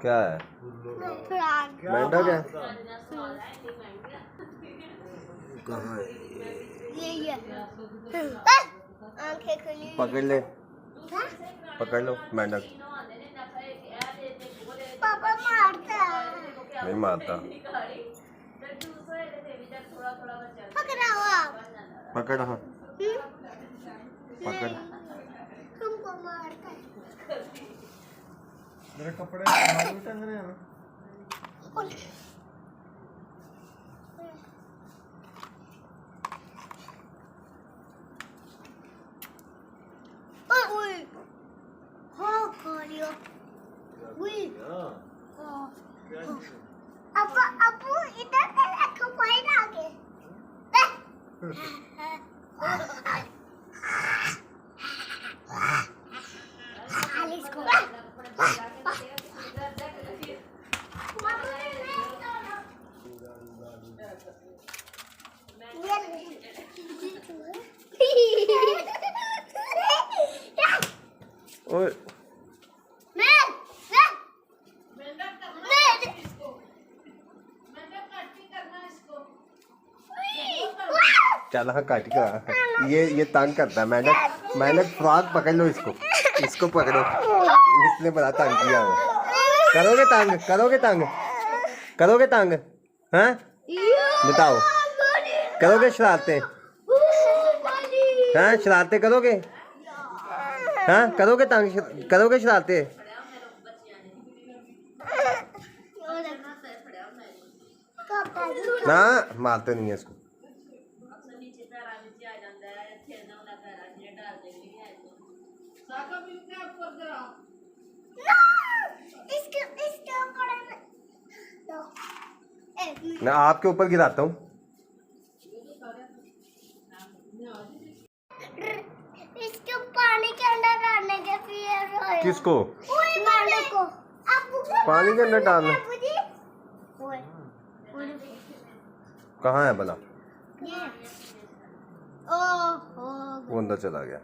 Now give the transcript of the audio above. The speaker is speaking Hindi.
क्या है? मेंढक है? कहाँ है? पकड़ ले, पकड़ लो मेंढक। पापा मारता नहीं मारता। पकड़, हाँ पकड़। तुमको मारता है। मेरे कपड़े बाहर भी टंग रहे हैं ना। अपू इधर देखो कोई ना आगे। ओए चल हाँ काट का। ये तंग करता है मेंढक। मेंढक फ्रॉक पकड़ लो इसको, इसको पकड़ो। इसने बड़ा तंग किया है। करोगे तंग, करोगे तंग, करोगे तंग? हाँ बताओ, करोगे शरारतें? हाँ शरारतें करोगे? हाँ करोगे तंग, करोगे शरारतें? ना मारते नहीं है इसको। मैं आपके ऊपर गिराता हूँ। इसको पानी के अंदर डालने के फिर किसको? मेंढक को। पानी के अंदर डालना? कहाँ है भला? वो अंदर चला गया।